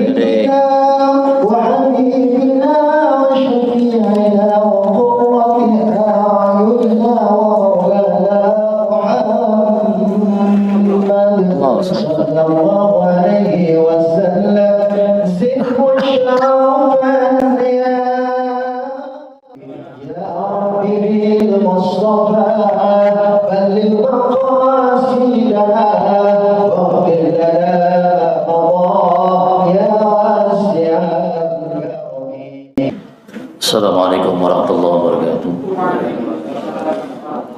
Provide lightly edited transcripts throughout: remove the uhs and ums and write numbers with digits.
سيدنا وحبيبنا وشفيعنا وقرة أعيننا ومولانا محمد صلى الله عليه وسلم زد مشرفا يا ربي بالمصطفى بلغ مقاصدنا واغفر لنا قضايا واسع الكرم. السلام عليكم ورحمة الله وبركاته.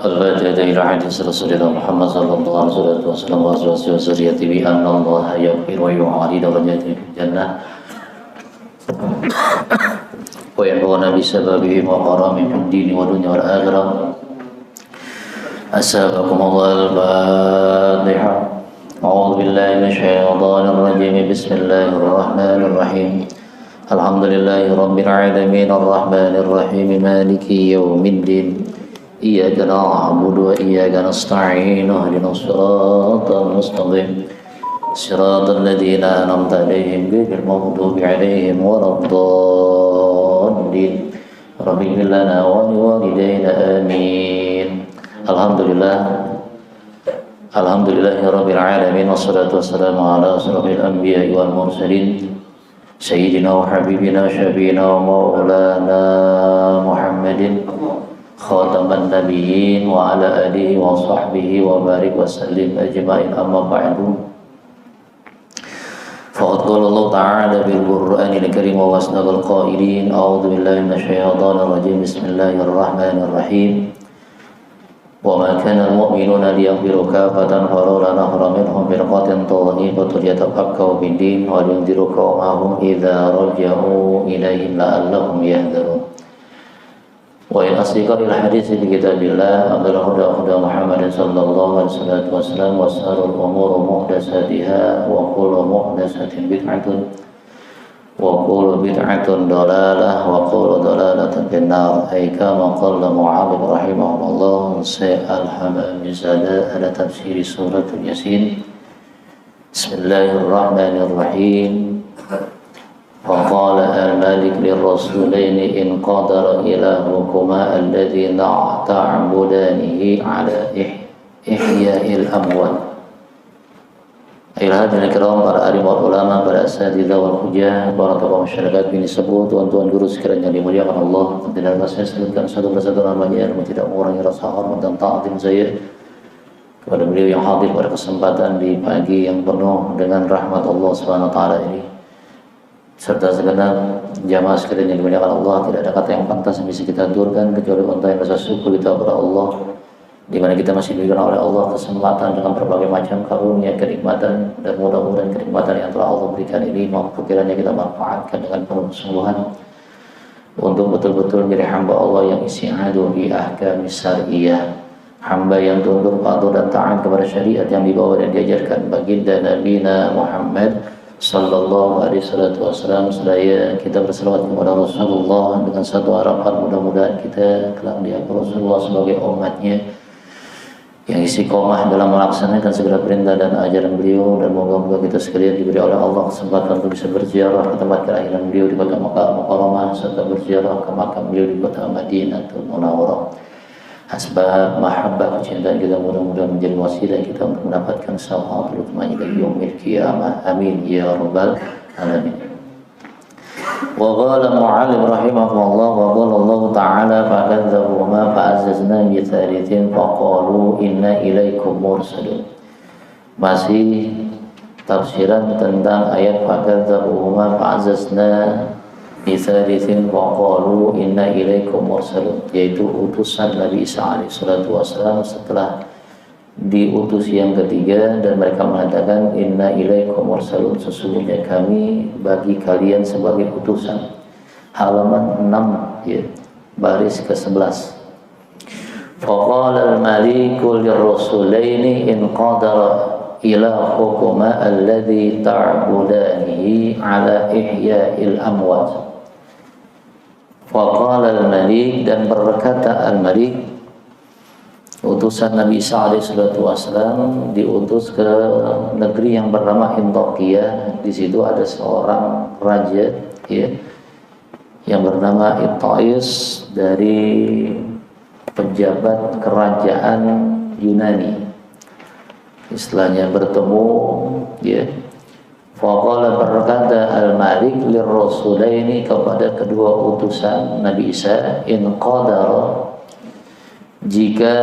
الفاتحة إلى حديث رسول الله محمد صلى الله عليه وسلم وأزواجه وذريته بأن الله يغفر ويعلي درجاته في الجنة ويحوون بسببهم وقرام في الدين والدنيا والآخرة. أسابكم الله الفاتحة. أعوذ بالله من الشيطان الرجيم. بسم الله الرحمن الرحيم. الحمد لله رب العالمين الرحمن الرحيم مالك يوم الدين. إياك نعبد وإياك نستعين اهدنا الصراط المستقيم صراط الذين أنعمت عليهم غير المغضوب عليهم ولا الضالين. رب اغفر لنا ولوالدينا آمين. Alhamdulillah Rabbil Alamin. Wassalatu wassalamu ala asrafil anbiya'i wal mursalin Sayyidina wa habibina syafiina wa maulana Muhammadin khataman nabiyyin wa ala alihi wa sahbihi wa barik wa sallim ajma'in. Amma ba'du. Faqad qala Allah ta'ala bil Qur'anil Karim wa asdaqal qailin. A'udzu billahi minasy syaithanir rajim. Bismillahir rahmanir rahim. وما كان المؤمنون لينفروا كافة فلولا نفر منهم فرقة طائفة ليتفقهوا في الدين ولينذروا قومهم إذا رجعوا إليهم لعلهم يحذرون. وإن أصدق الحديث بكتاب الله أفضل الهدى هدى محمد صلى الله عليه وسلم وشر الأمور محدثاتها وكل محدثة بدعة وكل بدعة ضلالة وكل ضلالة في النار. أي كما قال معاذ رحمه الله الحمام زاد على تفسير سورة ياسين. بسم الله الرحمن الرحيم. وقال الملك للرسولين إن قدر إلهكما الذي تعبدانه على إحياء الأموات. Ayuhal hadirin kiram, para alim wal ulama, para asatidzah wal hujjah, para tokoh masyarakat bini sepuh, tuan-tuan guru sekalian yang dimuliakan Allah. Tidak saya sebutkan satu persatu namanya, namun tidak mengurangi rasa hormat dan ta'zim saya kepada beliau yang hadir pada kesempatan di pagi yang penuh dengan rahmat Allah Subhanahu wa taala ini. Serta segenap jamaah sekalian yang dimuliakan Allah, tidak ada kata yang pantas yang bisa kita aturkan kecuali unta yang rasa syukur kita kepada Allah, di mana kita masih diberikan oleh Allah kesempatan dengan berbagai macam karunia, kenikmatan, dan mudah-mudahan kenikmatan yang telah Allah berikan ini mampu kiranya kita manfaatkan dengan penuh kesungguhan untuk betul-betul menjadi hamba Allah yang isti'adu bi ahkami syariah, hamba yang tunduk patuh dan taat kepada syariat yang dibawa dan diajarkan baginda Nabi Muhammad sallallahu alaihi wasallam. Seraya kita berselawat kepada Rasulullah dengan satu harapan, mudah-mudahan kita kelak dianggap Rasulullah sebagai umatnya yang istiqomah dalam melaksanakan segala perintah dan ajaran beliau, dan moga-moga kita sekalian diberi oleh Allah kesempatan untuk bisa berziarah ke tempat kelahiran beliau di kota Makkah Mukarramah, serta berziarah ke makam beliau di kota Madinatul Munawwarah. Asbab mahabbah kecintaan kita mudah-mudahan menjadi wasilah kita untuk mendapatkan syafaatul utsmah ila yaumil qiyamah. Amin ya rabbal alamin. Wa qala mu'allim rahimahullah wa qala Allah ta'ala fakadzabuhuma fa'azzazna bi tsalitsin faqalu inna ilaikum mursalun. Masih tafsiran tentang ayat fakadzabuhuma fa'azzazna bi tsalitsin faqalu inna ilaikum mursalun, yaitu utusan Nabi Isa alaihi salatu wasallam setelah diutus yang ketiga, dan mereka mengatakan inna ilaikum mursalun, sesungguhnya kami bagi kalian sebagai utusan. Halaman 6 ya, baris ke-11. Faqala al-maliku lirrasulaini in qadara ilahukuma alladhi ta'budanihi ala ihya'il amwat. Faqala al-malik, dan berkata al-malik, utusan Nabi Isa alaihissalam diutus ke negeri yang bernama Antakya. Di situ ada seorang raja, ya, yang bernama Itais dari pejabat kerajaan Yunani. Istilahnya bertemu, ya. Faqala, berkata al-Malik lirrasulaini, kepada kedua utusan Nabi Isa, in qadara, jika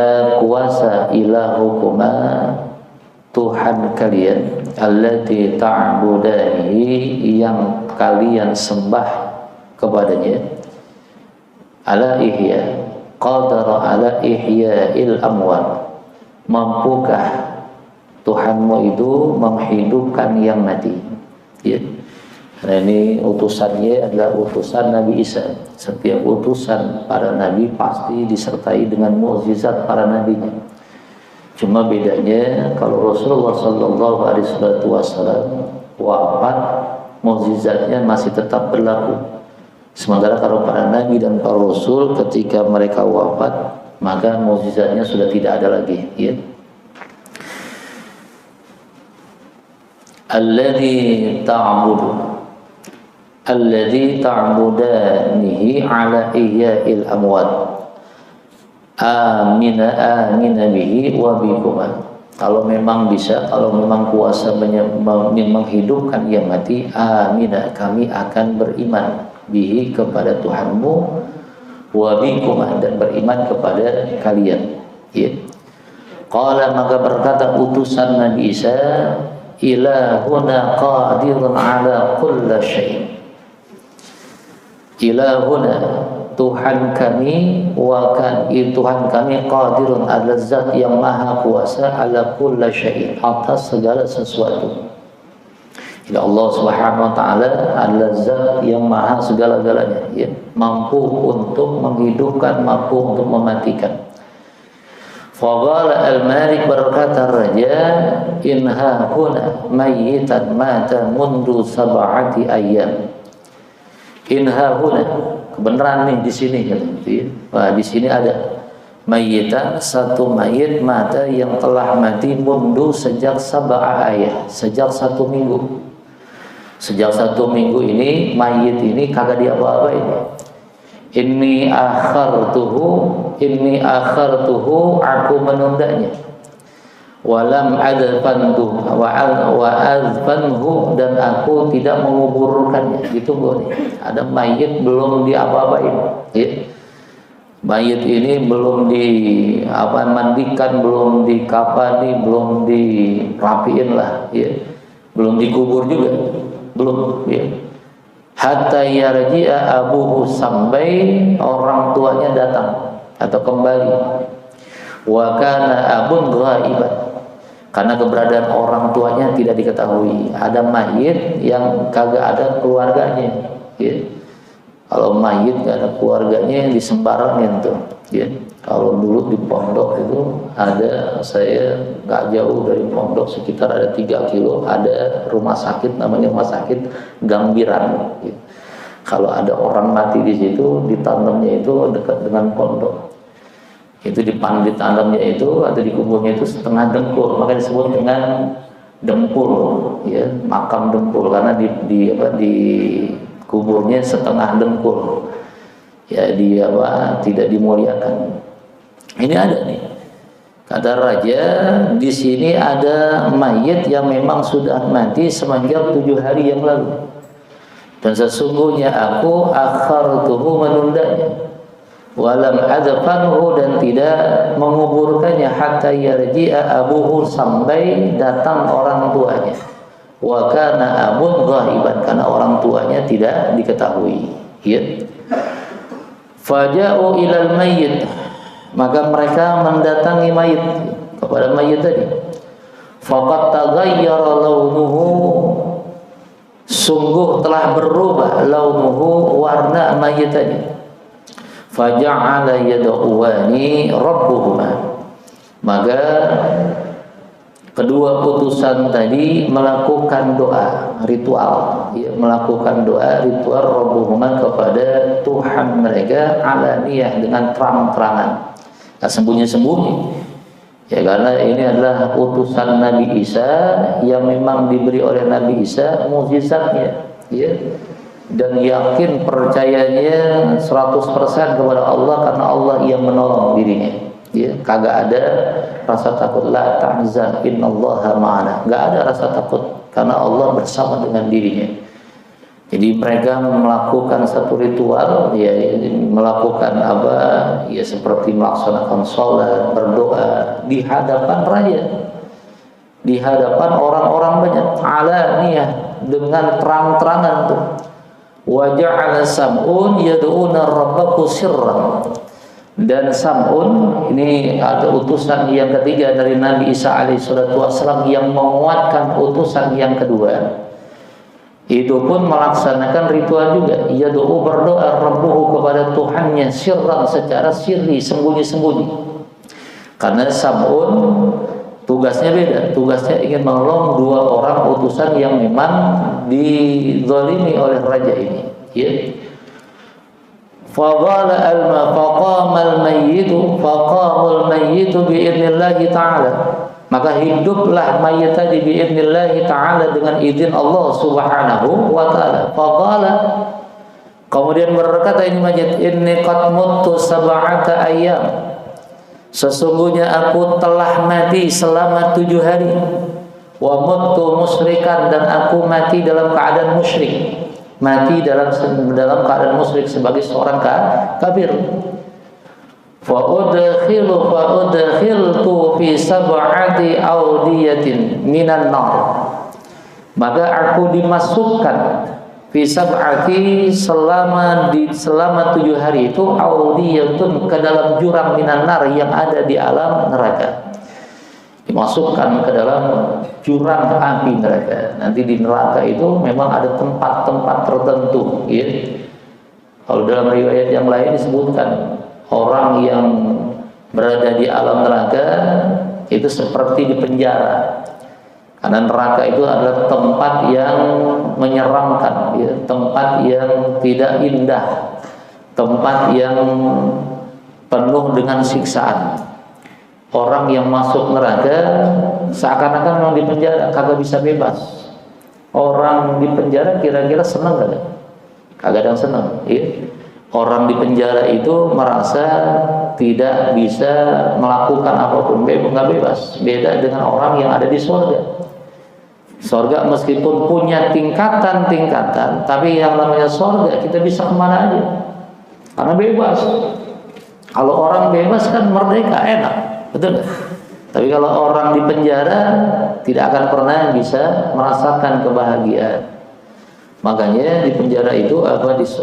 kuasa ilahukuma, Tuhan kalian, allati ta'budani, yang kalian sembah kepadanya, ala ihya, qadara ala ihya'il amwat, mampukah Tuhanmu itu menghidupkan yang mati, ya. Karena ini utusannya adalah utusan Nabi Isa. Setiap utusan para nabi pasti disertai dengan mukjizat para nabinya. Cuma bedanya kalau Rasulullah SAW wafat, mukjizatnya masih tetap berlaku. Sementara kalau para nabi dan para rasul ketika mereka wafat, maka mukjizatnya sudah tidak ada lagi, ya. Alladzi ta'budanihi ala ihya'il amwat amina bihi wa bikuma. Kalau memang bisa, kalau memang kuasa menghidupkan yang mati, amina, kami akan beriman bihi, kepada Tuhanmu, wa bikuma, dan beriman kepada kalian, ya. Qala, maka berkata utusan Nabi Isa, ilahuna qadirun ala kulli syai'. Ilahuna, Tuhan kami, Tuhan kami, qadirun, adalah zat yang maha kuasa, ala kulli syai', atas segala sesuatu. Jadi Allah Subhanahu wa taala adalah zat yang maha segala-galanya, ya, mampu untuk menghidupkan, mampu untuk mematikan. Faqala al-Malik, berkata raja, inha huna mayyitan mata mundu sab'ati ayyam. Inha huna, kebenaran nih di sini, gitu. Wah, di sini ada mayyitan, satu mayit mata yang telah mati, mundu, sejak sab'a ayyam, sejak 1 minggu. Sejak 1 minggu ini mayit ini kagak diapa-apain. Inni akhartuhu, aku menundanya. Walam adfanhu, wa azfanhu, dan aku tidak menguburkannya. Ditunggu nih, ada mayit belum diapa-apain, ya. Mayit ini belum mandikan, belum dikafani, belum dirapiin lah, ya. Belum dikubur juga, belum, ya. Hatta yarji'a abuhu, sampai orang tuanya datang atau kembali. Wa kana abun ghaiban, karena keberadaan orang tuanya tidak diketahui. Ada mayit yang kagak ada keluarganya, ya. Kalau mayit gak ada keluarganya, yang disembarangin tuh, ya. Kalau dulu di pondok itu ada, saya gak jauh dari pondok, sekitar ada 3 kilo, ada rumah sakit, namanya rumah sakit Gambiran, ya. Kalau ada orang mati di situ, ditanamnya itu dekat dengan pondok. Itu ditanamnya itu atau dikuburnya itu setengah dengkul, maka disebut dengan dengkul, ya, makam dengkul, karena di kuburnya setengah dengkul, ya, tidak dimuliakan. Ini ada nih, kata raja, di sini ada mayit yang memang sudah mati semenjak 7 hari yang lalu, dan sesungguhnya aku akhartuhu, menundanya, walam adfanhu, dan tidak menguburkannya, hatta yarji'a abuhu, sampai datang orang tuanya. Wa kana abun ghaiban, karena orang tuanya tidak diketahui, ya. Faja'u ilal mayyit, maka mereka mendatangi mayit, kepada mayit tadi. Faqad taghayyara launuhu, sungguh telah berubah, launuhu, warna mayit tadi. Faja'ala yad'uwani rabbuhuma, maka kedua utusan tadi melakukan doa ritual, ya, melakukan doa ritual rabbuhuma, kepada Tuhan mereka, alaniyah, dengan terang-terangan, tak sembunyi-sembunyi. Ya, karena ini adalah utusan Nabi Isa yang memang diberi oleh Nabi Isa mukjizatnya, ya. Dan yakin percayanya 100% kepada Allah karena Allah yang menolong dirinya. Ya, kagak ada rasa takut, la tahzan innallaha ma'ana. Enggak ada rasa takut karena Allah bersama dengan dirinya. Jadi mereka melakukan satu ritual, ya, melakukan apa, ya seperti melaksanakan sholat, berdoa di hadapan raja, di hadapan orang-orang banyak, alaniyah, dengan terang-terangan tuh. Wa ja'ala sam'un yad'una rabbahu sirran. Dan Sam'un ini ada utusan yang ketiga dari Nabi Isa alaihissalam yang menguatkan utusan yang kedua. Itu pun melaksanakan ritual juga. Yad'u berdoa rabbuhu kepada Tuhannya sirran, secara sirri, sembunyi-sembunyi. Karena Sam'un tugasnya beda. Tugasnya ingin menolong dua orang utusan yang memang dizalimi oleh raja ini, ya. Faqala faqamal mayyitu biidnillahi ta'ala. Maka hiduplah mayit tadi biidnillahi ta'ala dengan izin Allah subhanahu wa ta'ala. Faqala, kemudian berkata ini mayit, inni qad muttu sab'ata ayyam. Sesungguhnya aku telah mati selama 7 hari. Wa muttu musyrikan, dan aku mati dalam keadaan musyrik. Mati dalam keadaan musyrik sebagai seorang kafir. Fa udkhiltu fi sab'ati awdiyatin minan nar. Maka aku dimasukkan fi sab'ati selama 7 hari itu awdiyatun ke dalam jurang minan nar yang ada di alam neraka. Dimasukkan ke dalam jurang api neraka. Nanti di neraka itu memang ada tempat-tempat tertentu, ya. Kalau dalam riwayat yang lain disebutkan orang yang berada di alam neraka itu seperti di penjara. Karena neraka itu adalah tempat yang menyeramkan, ya, tempat yang tidak indah, tempat yang penuh dengan siksaan. Orang yang masuk neraka seakan-akan memang di penjara, kagak bisa bebas. Orang di penjara kira-kira senang kagak? Kagak ada yang senang, ya. Orang di penjara itu merasa tidak bisa melakukan apapun, nggak bebas. Beda dengan orang yang ada di surga. Surga meskipun punya tingkatan-tingkatan, tapi yang namanya surga kita bisa kemana aja, karena bebas. Kalau orang bebas kan merdeka, enak, betul. Tapi kalau orang di penjara tidak akan pernah bisa merasakan kebahagiaan. Makanya di penjara itu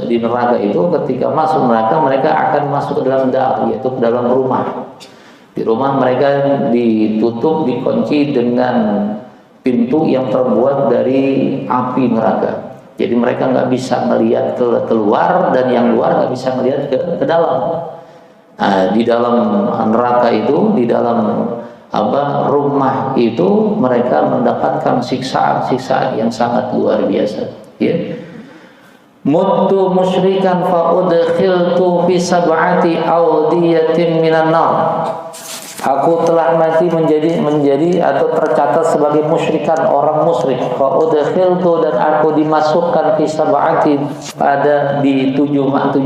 di neraka itu ketika masuk neraka mereka akan masuk ke dalam dar, yaitu ke dalam rumah. Di rumah mereka ditutup, dikunci dengan pintu yang terbuat dari api neraka. Jadi mereka nggak bisa melihat keluar, dan yang luar nggak bisa melihat ke dalam. Nah, di dalam neraka itu, di dalam rumah itu mereka mendapatkan siksaan yang sangat luar biasa. Ya. Muttu musyrikan fa udkhiltu fi sab'ati awdiyatin minan nar. Aku telah mati menjadi atau tercatat sebagai musyrikan, orang musyrik. Fa udkhiltu, dan aku dimasukkan fi sab'ati pada di 7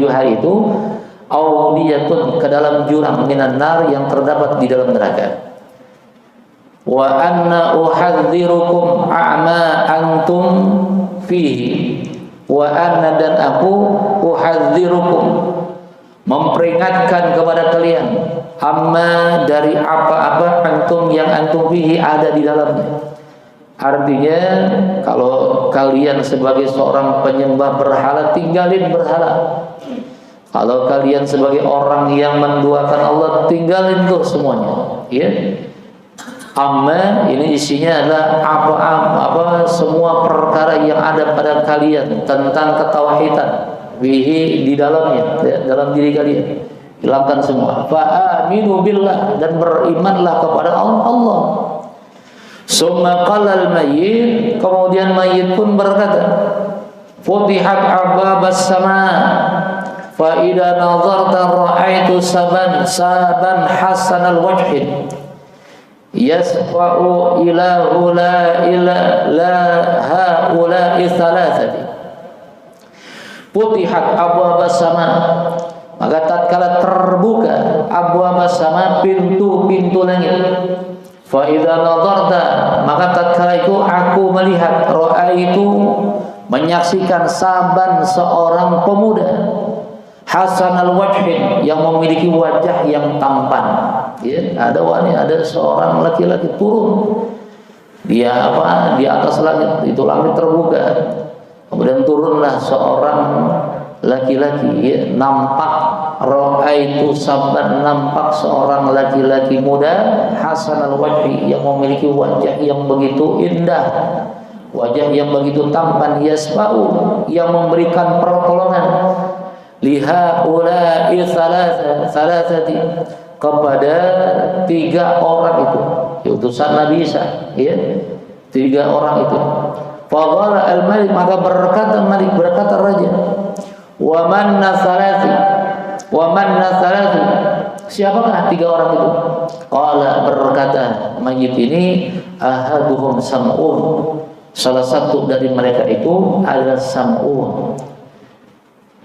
hari itu awdiyatun, ke dalam jurang minan nar yang terdapat di dalam neraka. Wa anna uhadzirukum a'ma antum fihi, wa anna, dan aku uhadzirukum, memperingatkan kepada kalian, amma, dari apa-apa, antum, yang antum fihi, ada di dalamnya. Artinya kalau kalian sebagai seorang penyembah berhala, tinggalin berhala. Kalau kalian sebagai orang yang menduakan Allah, tinggalin tuh semuanya, ya. Amma ini isinya adalah apa semua perkara yang ada pada kalian tentang ketauhidan, bihi, di dalamnya, ya, dalam diri kalian, hilangkan semua. Fa aminu billah, dan berimanlah kepada Allah. Summa qala al-mayyit, kemudian mayit pun berkata, futihat ababas sama, fa idza nazarta ra'aitu saban hasanal wajhi. yasfa'u ila la haula'i thalathati. Putihat abwaab as-sama, maka tatkala terbuka abwaab as-sama, pintu-pintu langit. Fa idza nadarta, maka tatkala itu aku melihat, ra'aitu, menyaksikan saban seorang pemuda hasanal wajhin, yang memiliki wajah yang tampan. Ya, ada wanita, ada seorang laki-laki turun. Dia di atas langit, itu langit terbuka. Kemudian turunlah seorang laki-laki, ya, nampak ra'aitu saban, nampak seorang laki-laki muda hasanal wajhi, yang memiliki wajah yang begitu indah, wajah yang begitu tampan, yasfa'u, yang memberikan pertolongan, liha ulai thalathati, kepada 3 orang itu, utusan Nabi Isa, ya, 3 orang itu. Faqala al-malik, maka berkata raja, wa man nathalati, siapakah 3 orang itu? Qala, berkata mayit ini, ahaduhum sam'un, salah satu dari mereka itu adalah Sam'un,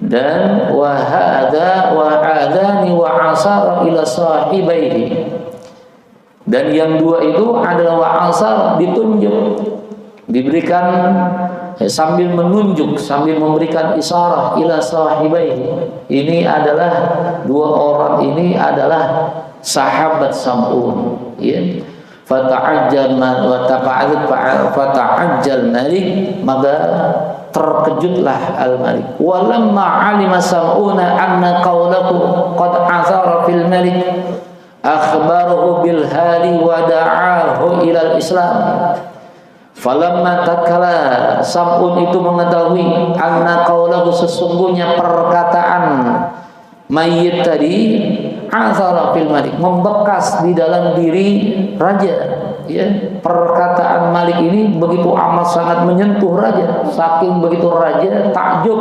dan wa hadza wa adani wa asara ila sahibaihi, dan yang 2 itu adalah wa asara, ditunjuk, diberikan sambil menunjuk, sambil memberikan isyarah, ila sahibaihi, ini adalah 2 orang ini adalah sahabat Sam'un, ya. Fata'ajjal malik, maka terkejutlah al-malik. Walamma alima Sam'una anna qawlahu qad azara fil malik, akhbarahu bil hali wa da'ahu ila al-islam. Falamma tatkala Sam'un itu mengetahui anna qawlahu, sesungguhnya perkataan mayit tadi, azara fil malik, membekas di dalam diri raja, ya. Perkataan Malik ini begitu amat sangat menyentuh raja, saking begitu raja takjub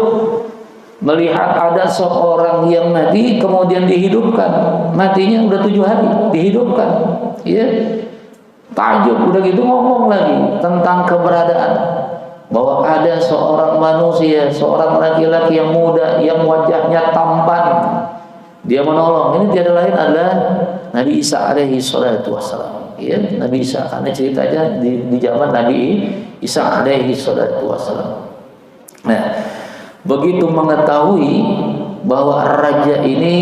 melihat ada seorang yang mati kemudian dihidupkan, matinya udah 7 hari dihidupkan, ya. Takjub, udah gitu ngomong lagi tentang keberadaan, bahwa ada seorang manusia, seorang laki-laki yang muda, yang wajahnya tampan, dia menolong. Ini tiada lain adalah Nabi Isa alaihi salatu wassalam, ya. Nabi Isa, karena ceritanya di zaman Nabi Isa alaihi salatu wassalam. Nah, begitu mengetahui bahwa raja ini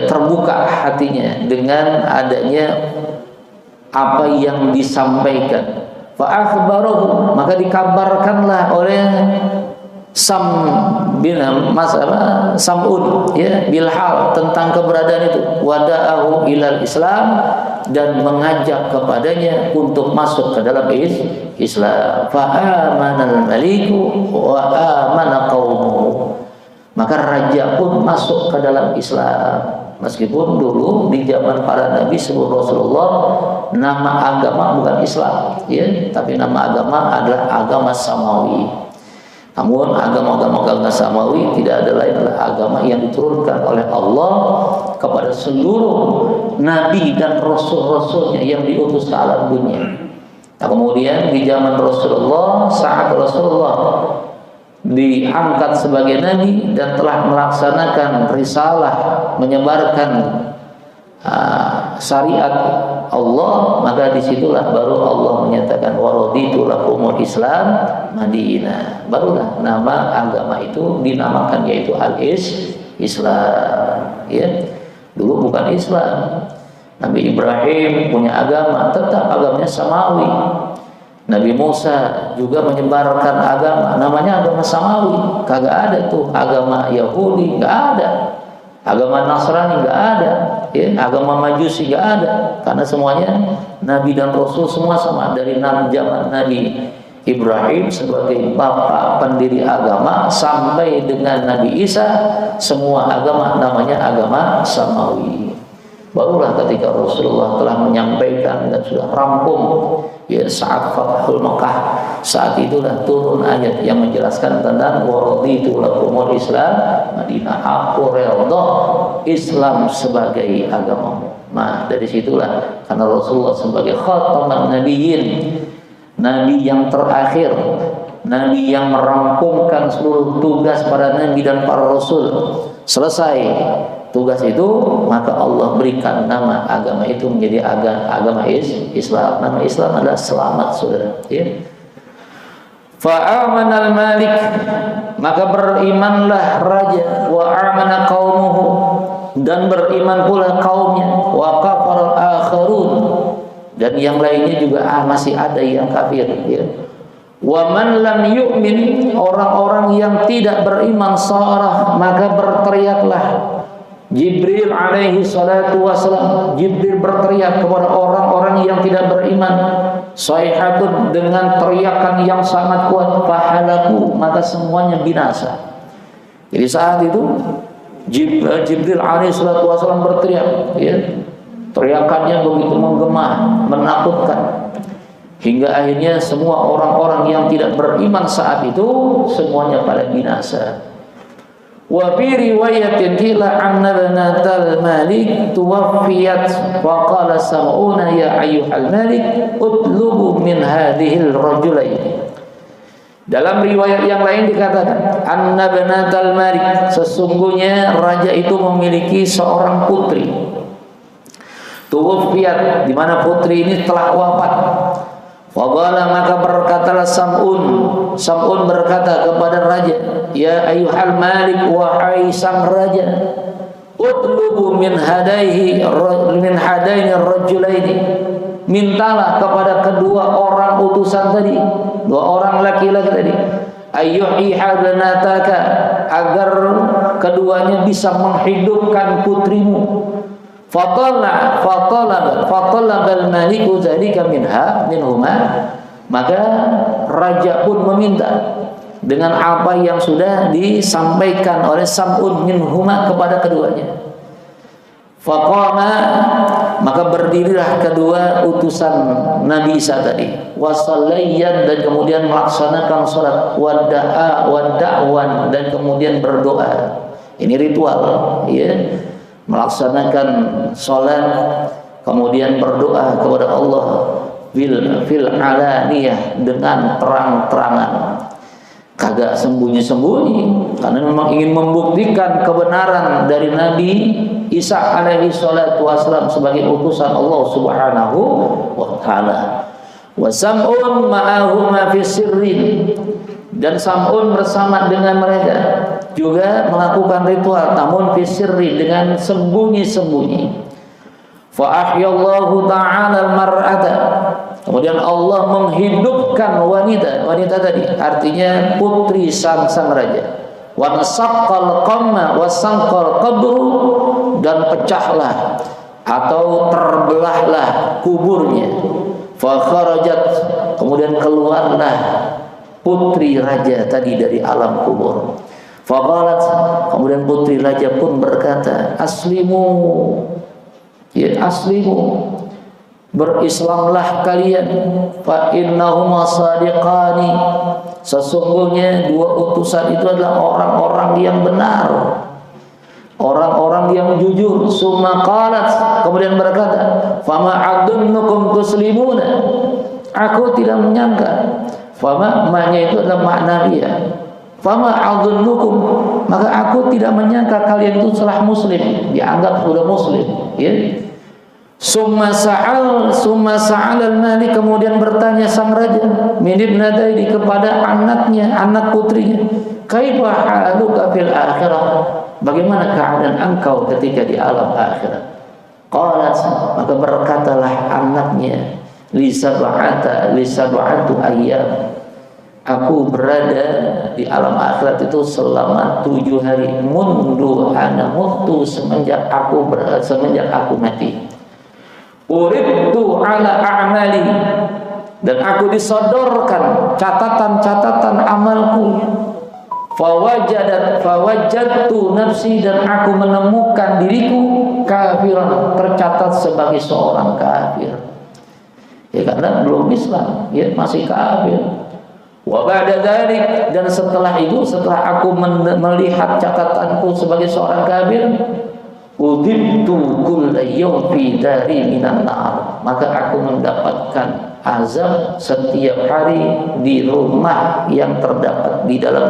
terbuka hatinya dengan adanya apa yang disampaikan, fa akhbarahu, maka dikabarkanlah oleh Sam'un, ya, bilhal, tentang keberadaan itu, wada'ahu ilal Islam, dan mengajak kepadanya untuk masuk ke dalam Islam. Fa amanal maliku wa amana qaumuhu, maka raja pun masuk ke dalam Islam. Meskipun dulu di zaman para nabi sebelum Rasulullah, nama agama bukan Islam, ya, tapi nama agama adalah agama samawi. Namun agama-agama samawi tidak ada lain adalah agama yang diturunkan oleh Allah kepada seluruh nabi dan rasul-rasulnya yang diutus ke alam dunia. Nah, kemudian di zaman Rasulullah, saat Rasulullah diangkat sebagai nabi dan telah melaksanakan risalah, menyebarkan syariat Allah, maka disitulah baru Allah menyatakan waraditu lakumul Islam Madinah. Barulah nama agama itu dinamakan, yaitu Islam, ya. Dulu bukan Islam. Nabi Ibrahim punya agama, tetap agamanya samawi. Nabi Musa juga menyebarkan agama, namanya agama samawi. Kagak ada tuh agama Yahudi, nggak ada. Agama Nasrani nggak ada, ya. Agama Majusi nggak ada, karena semuanya Nabi dan Rasul semua sama. Dari zaman Nabi Ibrahim sebagai bapak pendiri agama sampai dengan Nabi Isa, semua agama namanya agama samawi. Barulah ketika Rasulullah telah menyampaikan dan sudah rampung, ya, saat Fathul Makkah, saat itulah turun ayat yang menjelaskan tentang waraditu lakumul Islam Madinah, aku redha Islam sebagai agamamu. Nah, dari situlah karena Rasulullah sebagai khataman nabiyyin, nabi yang terakhir, nabi yang merampungkan seluruh tugas para nabi dan para rasul. Selesai tugas itu, maka Allah berikan nama agama itu menjadi agama Islam. Nama Islam adalah selamat, saudara. Ya. Fa'amanal malik, maka berimanlah raja, wa amana qaumuhu, dan beriman pula kaumnya, wa kafaral akharun, dan yang lainnya juga masih ada yang kafir, ya. Wa man lam yu'min, orang-orang yang tidak beriman sarah, maka berteriaklah Jibril alaihi salatu wassalam. Jibril berteriak kepada orang-orang yang tidak beriman, sayhatun, dengan teriakan yang sangat kuat, fahalaku, maka semuanya binasa. Jadi saat itu Jibril alaihi salatu wassalam berteriak, ya. Teriakannya begitu menggema, menakutkan, hingga akhirnya semua orang-orang yang tidak beriman saat itu semuanya pada binasa. Wa fi riwayatin qila anna banatal malik tuwaffiyat wa qala sam'una ya ayyuhal malik utlubu min hadhil rajulain. Dalam riwayat yang lain dikatakan anna banatal malik, sesungguhnya raja itu memiliki seorang putri. Tuwaffiyat, di mana putri ini telah wafat. Faqala, maka berkatalah Sam'un berkata kepada raja, ya ayyuhal malik, wahai sang raja, utlubu min hadaini rajulaini, mintalah kepada kedua orang utusan tadi, dua orang laki-laki tadi, ayyuhi hadanataka, agar keduanya bisa menghidupkan putrimu. Fatalabal maliku dzalika minhuma, maka raja pun meminta dengan apa yang sudah disampaikan oleh Sam'un minhuma kepada keduanya. Faqama, maka berdirilah kedua utusan Nabi Isa tadi, wasallayyan, dan kemudian melaksanakan salat, wada'wan, dan kemudian berdoa. Ini ritual, ya. Melaksanakan sholat, kemudian berdoa kepada Allah fil alaniyah, dengan terang-terangan, kagak sembunyi-sembunyi, karena memang ingin membuktikan kebenaran dari Nabi Isa alaihi salatu wassalam sebagai utusan Allah subhanahu wa ta'ala. Wa sam'un ma'ahuma fi sirrin, dan Sam'un bersama dengan mereka juga melakukan ritual, namun fi sirri, dengan sembunyi-sembunyi. Fa ahyallahu ta'ala al-mar'ata, kemudian Allah menghidupkan wanita tadi, artinya putri sang raja. Wa nasaqqal qamma wa sanqal qabru, dan pecahlah atau terbelahlah kuburnya. Fa kharajat, kemudian keluarlah putri raja tadi dari alam kubur. Faqalat, kemudian putri raja pun berkata, aslimu, ya aslimu, berislamlah kalian, fa innahuma sadiqani, sesungguhnya dua utusan itu adalah orang-orang yang benar, orang-orang yang jujur. Summa qalat, kemudian berkata, fama adunnukum tuslimuna, aku tidak menyangka. Fama, maknanya itu adalah maknawiyah. Fama adzunnukum, maka aku tidak menyangka kalian itu telah muslim, dianggap sudah muslim, ya. Summa sa'al al-malik, kemudian bertanya sang raja min ibnatayhi, kepada anaknya, anak putrinya, kaifa haluka fil akhirah, bagaimana keadaan engkau ketika di alam akhirat? Qalat, maka berkatalah anaknya, li sab'atu ayyam, aku berada di alam akhirat itu selama 7 hari, mundu ana mutu, semenjak aku mati. Uridtu ala a'mali, dan aku disodorkan catatan-catatan amalku. Fawajadtu nafsi, dan aku menemukan diriku kafiran, tercatat sebagai seorang kafir. Ya, karena belum Islam, ya masih kafir. Wa ba'da dzalik, dan setelah itu, setelah aku melihat catatanku sebagai seorang kafir, udhibtu kulla yawm fi dari minan nar, maka aku mendapatkan azab setiap hari di rumah yang terdapat di dalam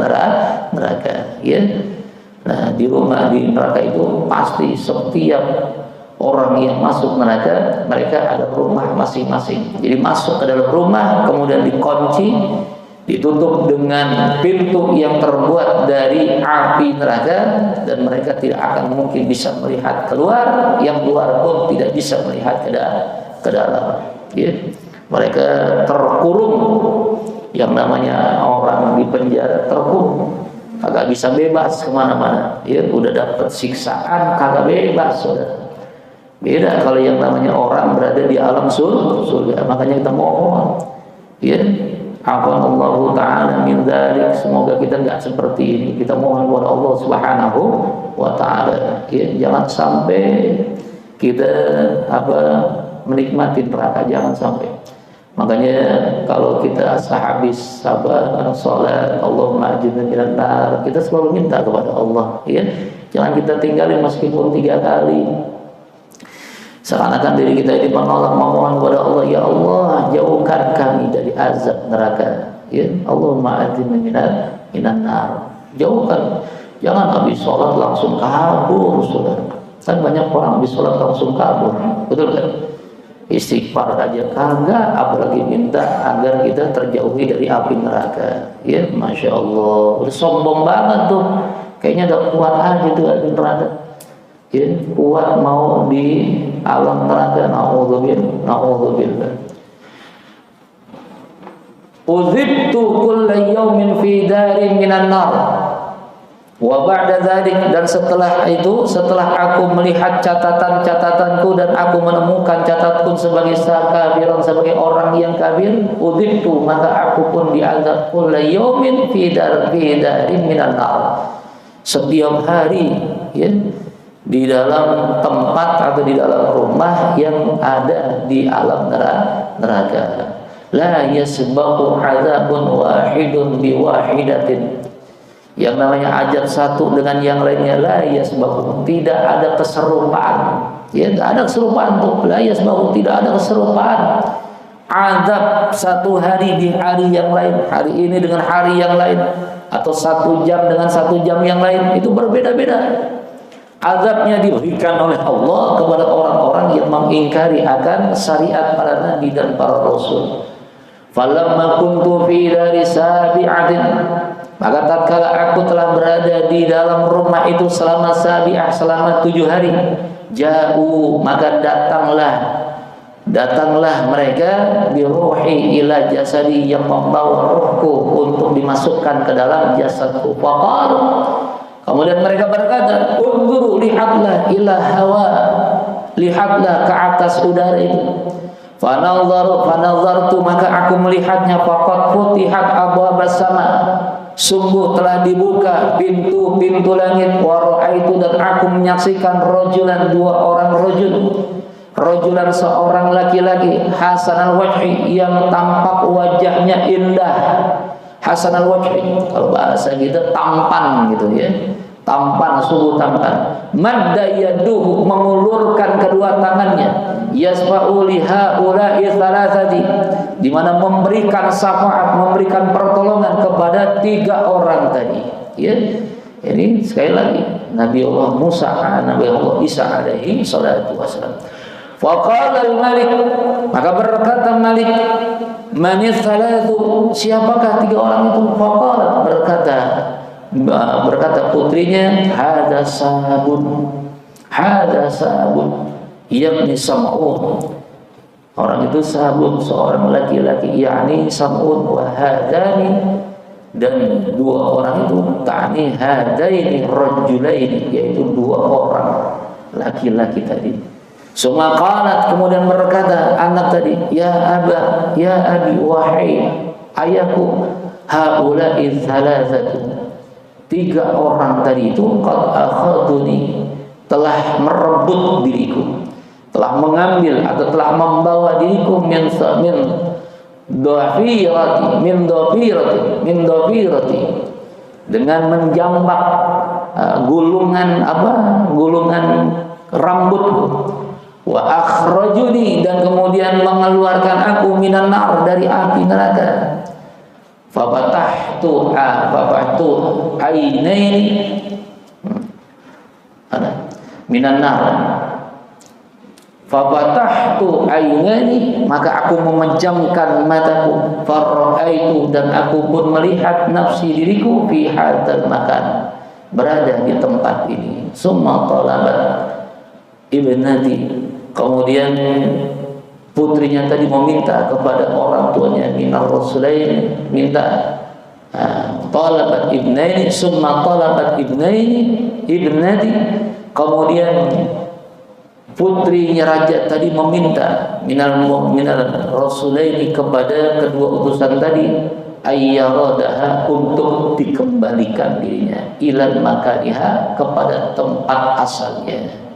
neraka, ya. Nah, di rumah di neraka itu pasti setiap orang yang masuk neraka, mereka ada rumah masing-masing. Jadi masuk ke dalam rumah, kemudian dikunci, ditutup dengan pintu yang terbuat dari api neraka, dan mereka tidak akan mungkin bisa melihat keluar, yang luar pun tidak bisa melihat ke dalam. Ya. Mereka terkurung, yang namanya orang di penjara terkurung, kagak bisa bebas kemana-mana. Ya, udah dapat siksaan, kagak bebas, saudara. Beda kalau yang namanya orang berada di alam surga. Makanya kita mohon, ya, Allahu ta'ala min dzalik, semoga kita enggak seperti ini. Kita mohon kepada Allah Subhanahu wa ta'ala, ya, jangan sampai kita menikmati neraka, jangan sampai. Makanya kalau kita sehabis salat Allahumma ajirna minan nar, kita selalu minta kepada Allah, ya. Jangan kita tinggalin meskipun 3 kali. Seakan-akan diri kita ini menolak, memohon kepada Allah, ya Allah, jauhkan kami dari azab neraka, ya. Allahumma ajirna minan nar, jauhkan. Jangan habis sholat langsung kabur, saudara. Kan banyak orang habis sholat langsung kabur, betul kan? Istighfar aja kagak, apalagi minta agar kita terjauhi dari api neraka, ya. Masya Allah, udah sombong banget tuh, kayaknya udah kuat aja tuh di neraka, ya, kuat mau di alam neraka. Na'udzubillah. Uzibtu kulla yawmin fi darin minan nar wa ba'da dzalik, dan setelah itu, setelah aku melihat catatan-catatanku dan aku menemukan catatku sebagai kafiran, sebagai orang yang kafir, uzibtu, maka aku pun diazab kulla yawmin fi darin minan nar, setiap hari, ya, di dalam tempat atau di dalam rumah yang ada di alam neraka. La yasbahu azabun wahidun biwahidatin, yang namanya azab satu dengan yang lainnya, la yasbahu, tidak ada keserupaan, ya, tidak ada keserupaan tuh, la yasbahu, tidak ada keserupaan. Azab satu hari di hari yang lain, hari ini dengan hari yang lain, atau 1 jam dengan 1 jam yang lain, itu berbeda-beda. Azabnya diberikan oleh Allah kepada orang-orang yang mengingkari akan syariat para nabi dan para rasul. Falamma kuntu fi dari sabi'atin, maka tatkala aku telah berada di dalam rumah itu selama sabi'ah, selama 7 hari, ja'u, maka datanglah mereka biruhi ila jasadi, yang membawa ruhku untuk dimasukkan ke dalam jasadku. Faqal, kemudian mereka berkata, unzuru, lihatlah, ila hawa, lihatlah ke atas udara itu. Fanazartu, maka aku melihatnya, faqad futihat abwabas sama, sungguh telah dibuka pintu-pintu langit. Wa ra'aitu, dan aku menyaksikan rajulan, 2 orang rajulan seorang laki-laki, hasanal wajhi, yang tampak wajahnya indah. Hasanal wajhi, kalau bahasa kita tampan gitu, ya, tampan, sungguh tampan. Madda yaduhu, mengulurkan kedua tangannya, yasfa'u liha ula'i thalathati, di mana memberikan syafaat, memberikan pertolongan kepada 3 orang tadi, ya. Ini sekali lagi Nabi Allah Musa, Nabi Allah Isa alaihi salatu wassalam. Faqala al-malik, maka berkata Malik, manis thalathu, siapakah 3 orang itu? Faqala, berkata putrinya, hada sabun, yakni Sam'un, orang itu Sabun, seorang laki-laki, yakni Sam'un, wa hadani, dan 2 orang itu, ta'ni hadaini rajulaini, yaitu 2 orang laki-laki tadi. Suma qalat, kemudian berkata anak tadi, ya abi, wahai ayahku, haula'i thalathatu, 3 orang tadi itu, qad akhaduni, telah merebut diriku, telah mengambil atau telah membawa diriku min dhafirati, dengan menjambak gulungan rambutku. Wa akhrajuni, dan kemudian mengeluarkan aku minan nar, dari api neraka. Fafatahtu ainaini minan nar. Fafatahtu ainaini, maka aku memejamkan mataku. Faraitu, dan aku pun melihat nafsi diriku fi hadzal makan, berada di tempat ini. Summa talabat ibnati, kemudian putrinya tadi meminta kepada orang tuanya, minar rasulain, minta. Talabat ibnaini, summa talabat ibnati, kemudian putrinya raja tadi meminta minal rasulaini, kepada kedua utusan tadi, ayyaradaha, untuk dikembalikan dirinya, ilal makaniha, kepada tempat asalnya.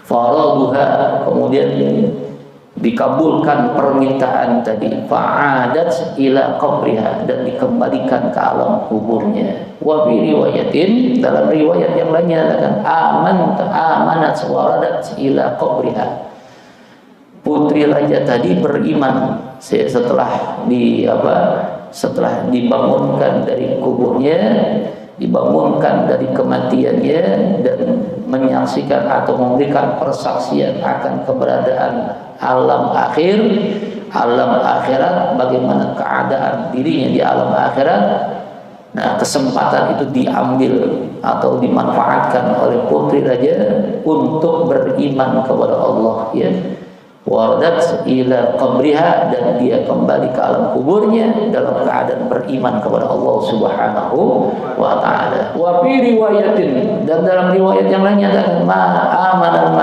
Faraduha, kemudian dikabulkan permintaan tadi. Fa'adat ila qabriha, dan dikembalikan ke alam kuburnya. Wa fi riwayatin, dalam riwayat yang lainnya adalah amanat waradat ila qabriha. Putri raja tadi beriman setelah dibangunkan dari kuburnya, dibangunkan dari kematiannya, dan menyaksikan atau memberikan persaksian akan keberadaan alam akhirat, bagaimana keadaan dirinya di alam akhirat. Nah, kesempatan itu diambil atau dimanfaatkan oleh putri raja untuk beriman kepada Allah, ya. Waradat ila qabriha, dan dia kembali ke alam kuburnya dalam keadaan beriman kepada Allah Subhanahu wa taala. Wa fi riwayatin, dan dalam riwayat yang lainnya adalah ma amanal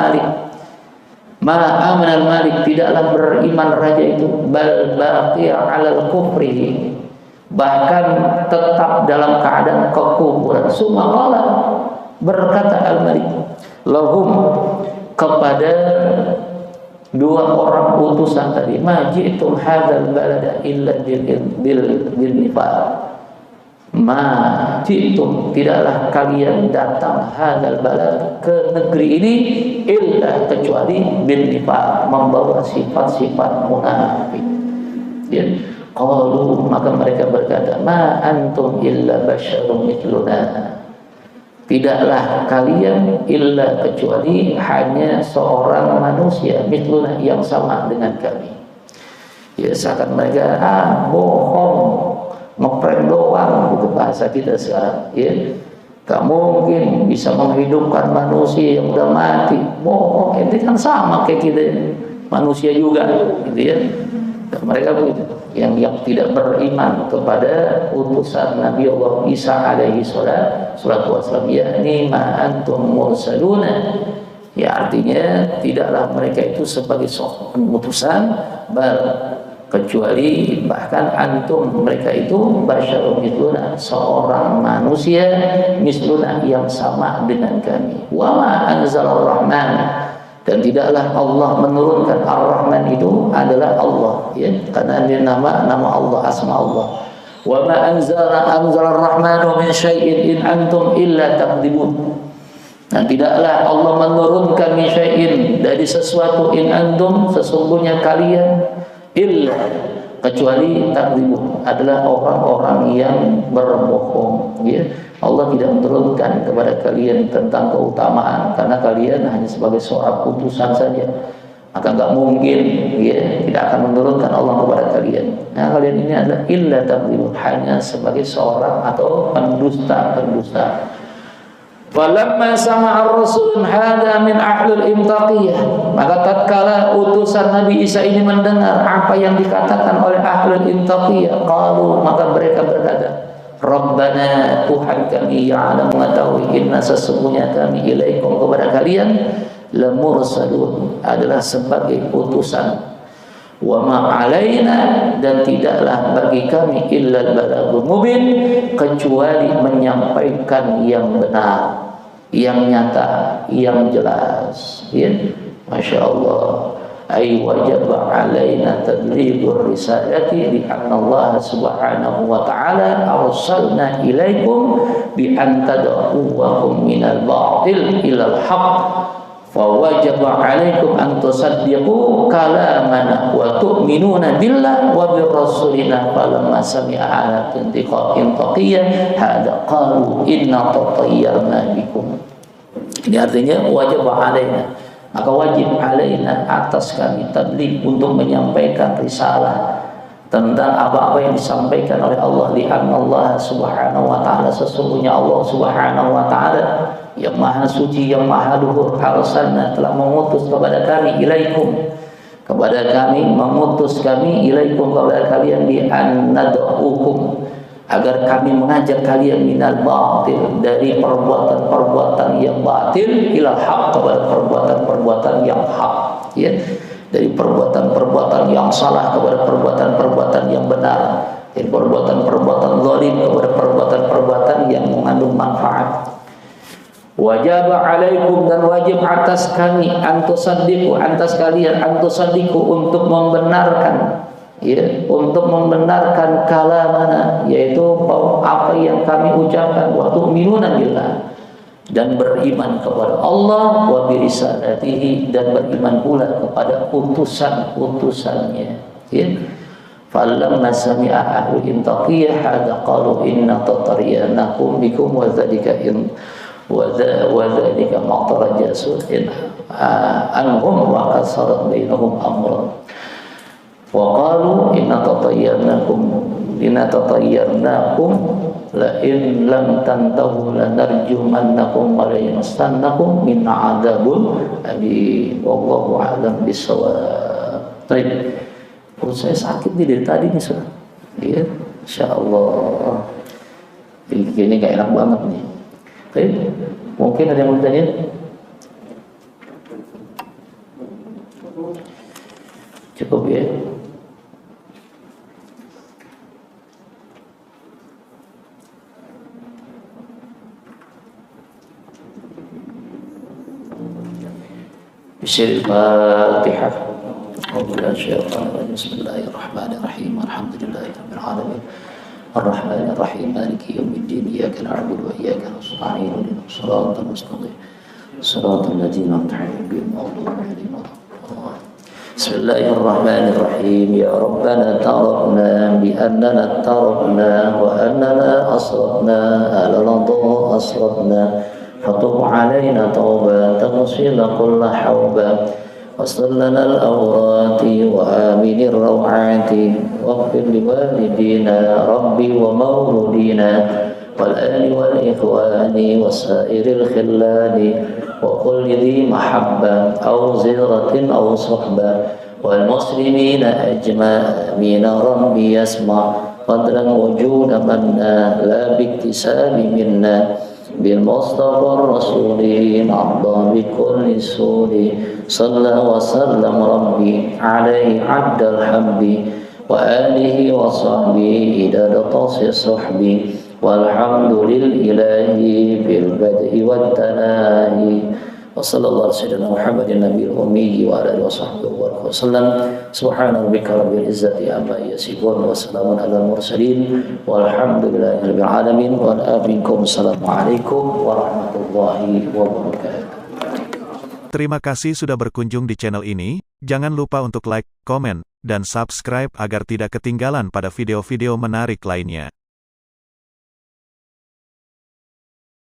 malik, tidaklah beriman raja itu, bal baqiya 'alal kufrihi, bahkan tetap dalam keadaan kekufuran. Summa qala, berkata al-malik, lahum, kepada dua orang utusan tadi, ma ji'tum hadzal balada illa bil nifaq. Ma ji'tum, tidaklah kalian datang hadzal balad, ke negeri ini, illa, kecuali bil nifaq, membawa sifat-sifat munafik. Ya. Qalu, maka mereka berkata, ma antum illa basyarun mithluna, tidaklah kalian illa, kecuali hanya seorang manusia, mithluna, yang sama dengan kami. Ya, seakan mereka bohong, ngeprank doang, gitu bahasa kita sekarang, ya. Gak mungkin bisa menghidupkan manusia yang udah mati, bohong, itu kan sama kayak kita manusia juga, gitu ya. Dan mereka begitu, yang tidak beriman kepada utusan Nabi Allah Isa alaihi salatu wassalam, yakni ma antum mursaluna, ya, artinya tidaklah mereka itu sebagai seorang utusan, kecuali bahkan antum, mereka itu basyarun mithluna, seorang manusia, misluna, yang sama dengan kami. Wa ma anzalar rahman, dan tidaklah Allah menurunkan. Ar-Rahman itu adalah Allah, ya, karena ini nama Allah, asma Allah. Wa ma anzala ar-Rahmanu min syai'in in antum illa takdzibun. Dan tidaklah Allah menurunkan min syai'in, dari sesuatu, in antum, sesungguhnya kalian, illa, kecuali takdzibun, adalah orang-orang yang berbohong, ya. Allah tidak menurunkan kepada kalian tentang keutamaan, karena kalian hanya sebagai seorang utusan saja, maka nggak mungkin, ya, tidak akan menurunkan Allah kepada kalian. Nah, kalian ini adalah illa takdzibun, hanya sebagai seorang atau pendusta. Falamma sama'a ar-rasul hada min ahlul imtaqiyah, maka tatkala utusan Nabi Isa ini mendengar apa yang dikatakan oleh ahlul imtaqiyah, qalu, maka mereka berkata, Rabbana, Tuhan kami, ya'lamu, mengetahui, inna, sesungguhnya kami, ilaikum, kepada kalian, lamursalun, adalah sebagai utusan. Wa ma alaina, dan tidaklah bagi kami, illa al-balagul mubin, kecuali menyampaikan yang benar, yang nyata, yang jelas, ya. Masya Allah. Ay wajaba alaina tablighur risalati li anna Allah subhanahu wa ta'ala arsalna ilaikum bi an tad'uwakum minal batil ilal haqq فوجب عليكم أن تصدقوا كلامنا وتؤمنون بالله وبرسولنا فلما سمع آيات انطقية هذا قالوا إنا تطيرنا بكم. Ini artinya wajib alaina, maka wajib alaina atas kami tabligh untuk menyampaikan risalah tentang apa-apa yang disampaikan oleh Allah. Li'anna Allah subhanahu wa ta'ala, sesungguhnya Allah subhanahu wa ta'ala yang maha suci, yang maha luhur, arsalna telah mengutus kepada kami ilaikum, kepada kami, mengutus kami ilaikum kepada kalian, bi an nad'ukum, agar kami mengajak kalian minal batil, dari perbuatan-perbuatan yang batil, ilal haq, kepada perbuatan-perbuatan yang hak, ya, dari perbuatan-perbuatan yang salah kepada perbuatan-perbuatan yang benar, dari perbuatan-perbuatan zalim kepada perbuatan-perbuatan yang mengandung manfaat. Wajib alaikum, dan wajib atas kami, antusaddiqu, atas kalian, antusaddiqu, untuk membenarkan, ya, untuk membenarkan kalamana, yaitu apa yang kami ucapkan, wa tu'minuna billah, dan beriman kepada Allah, wa birisalatihi, dan beriman pula kepada utusan-utusannya, ya. Falamma sami'a ahlu intaqiyah hadza qalu inna tatariyanakum bikum wa dzalika وذلك مطرج سوء عنهم وكسرت بينهم أمرا وقالوا إن تطيرناكم لئن لم تنتهوا لنرجمنكم وليمسنكم من عذاب أليم والله أعلم بالصواب. Baik, perut saya sakit nih dari tadi nih, Saudara. Ya, insyaallah. Ini gak enak banget nih. Baik, mungkin ada yang mau bertanya? Cukup ya. Bismillahirrahmanirrahim. Bismillahirrahmanirrahim. Alhamdulillahirabbil alamin. الرحمن الرحيم مالك يوم الدين إياك نعبد وإياك نستعين اهدنا الصراط المستقيم صراط الذين أنعمت عليهم غير المغضوب عليهم ولا الضالين. بسم الله الرحمن الرحيم. يا ربنا اعترفنا بأننا اضطربنا وأننا أسرفنا على الأعضاء أسرفنا فتب علينا توبة تغسل كل حوبة واصل لنا الأورات وآمن الروعات واغفر لوالدينا ربي ومولودينا والآل والإخوان وسائر الخلان وكل ذي محبة أو زيرة أو صحبة والمسلمين أجمع آمين ربي يسمع قدرا وجود منا لا باكتساب منا بالمصطفى الرسول عضى بكل سور صلى وسلم ربي عليه عبد الحب وآله وصحبه إلى طاس صحبه والحمد لله بالبدء والتناهي وصلى الله على سيدنا محمد النبي الأمي وعلى آله وصحبه وسلم. سبحان ربك رب العزة عما يصفون وسلام على المرسلين والحمد لله رب العالمين. Assalamualaikum warahmatullahi wabarakatuh. Terima kasih sudah berkunjung di channel ini. Jangan lupa untuk like, komen, dan subscribe agar tidak ketinggalan pada video-video menarik lainnya.